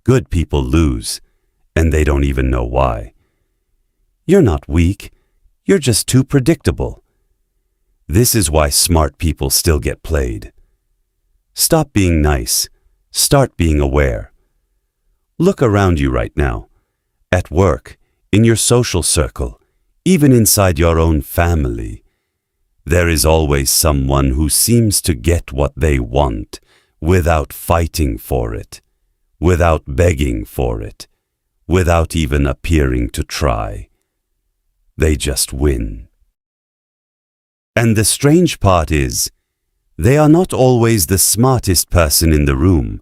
Good people lose, and they don't even know why. You're not weak, you're just too predictable. This is why smart people still get played. Stop being nice, start being aware. Look around you right now, at work, in your social circle, even inside your own family. There is always someone who seems to get what they want without fighting for it, without begging for it, without even appearing to try. They just win. And the strange part is, they are not always the smartest person in the room.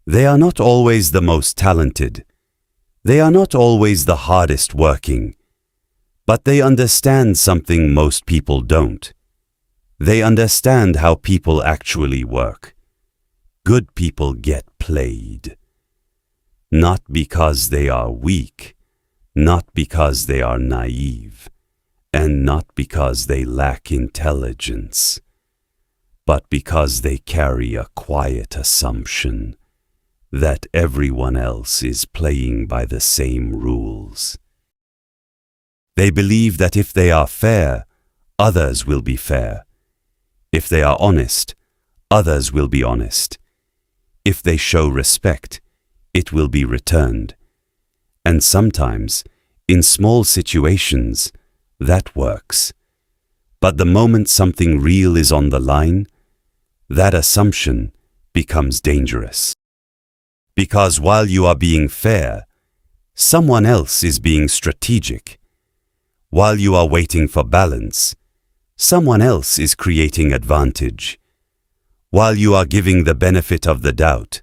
They are not always the most talented. They are not always the hardest working. But they understand something most people don't. They understand how people actually work. Good people get played. Not because they are weak, not because they are naive, and not because they lack intelligence, but because they carry a quiet assumption that everyone else is playing by the same rules. They believe that if they are fair, others will be fair. If they are honest, others will be honest. If they show respect, it will be returned. And sometimes, in small situations, that works. But the moment something real is on the line, that assumption becomes dangerous. Because while you are being fair, someone else is being strategic. While you are waiting for balance, someone else is creating advantage. While you are giving the benefit of the doubt,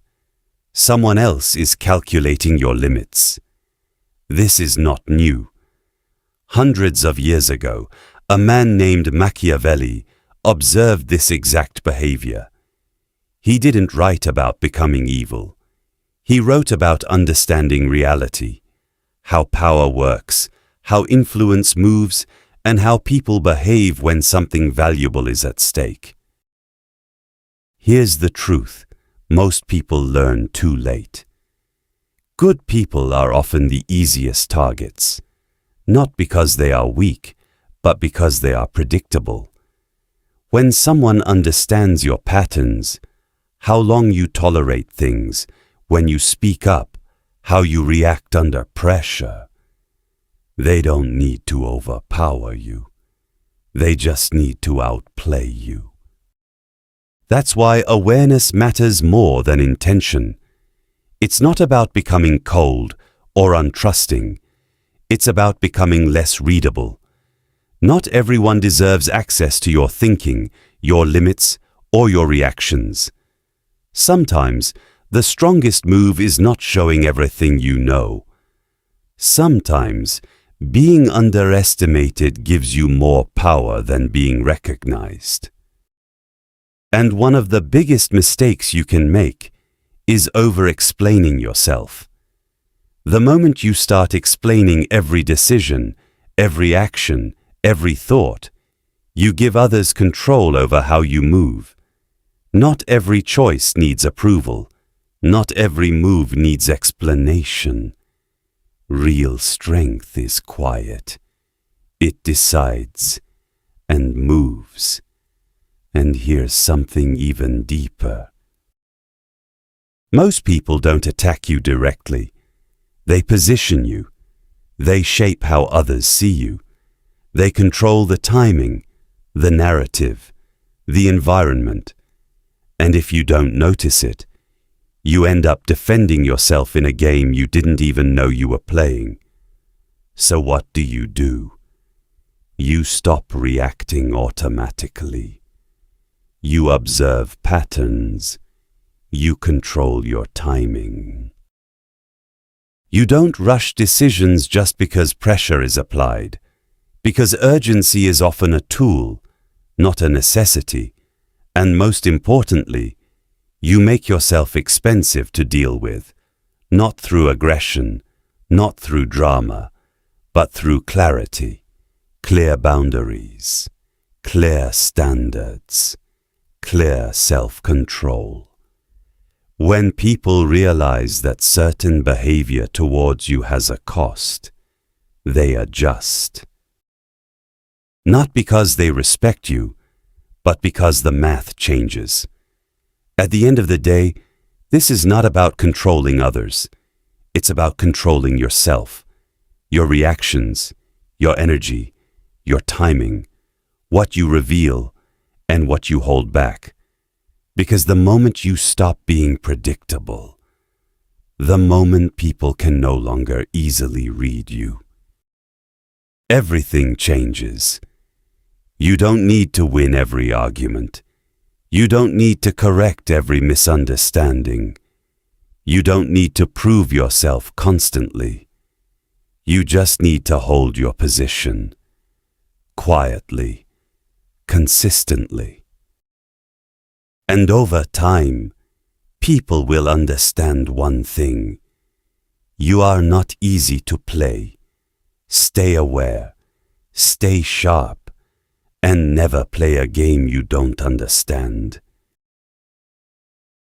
someone else is calculating your limits. This is not new. Hundreds of years ago, a man named Machiavelli observed this exact behavior. He didn't write about becoming evil. He wrote about understanding reality, how power works, how influence moves, and how people behave when something valuable is at stake. Here's the truth most people learn too late. Good people are often the easiest targets, not because they are weak, but because they are predictable. When someone understands your patterns, how long you tolerate things, when you speak up, how you react under pressure, they don't need to overpower you. They just need to outplay you. That's why awareness matters more than intention. It's not about becoming cold or untrusting. It's about becoming less readable. Not everyone deserves access to your thinking, your limits, or your reactions. Sometimes, the strongest move is not showing everything you know. Sometimes, being underestimated gives you more power than being recognized. And one of the biggest mistakes you can make is over-explaining yourself. The moment you start explaining every decision, every action, every thought, you give others control over how you move. Not every choice needs approval. Not every move needs explanation. Real strength is quiet. It decides and moves. And here's something even deeper. Most people don't attack you directly. They position you. They shape how others see you. They control the timing, the narrative, the environment. And if you don't notice it, you end up defending yourself in a game you didn't even know you were playing. So what do? You stop reacting automatically. You observe patterns. You control your timing. You don't rush decisions just because pressure is applied, because urgency is often a tool, not a necessity, and most importantly, you make yourself expensive to deal with, not through aggression, not through drama, but through clarity, clear boundaries, clear standards, clear self-control. When people realize that certain behavior towards you has a cost, they adjust. Not because they respect you, but because the math changes. At the end of the day, this is not about controlling others. It's about controlling yourself, your reactions, your energy, your timing, what you reveal, and what you hold back. Because the moment you stop being predictable, the moment people can no longer easily read you, everything changes. You don't need to win every argument. You don't need to correct every misunderstanding. You don't need to prove yourself constantly. You just need to hold your position, quietly, consistently. And over time, people will understand one thing. You are not easy to play. Stay aware, stay sharp, and never play a game you don't understand.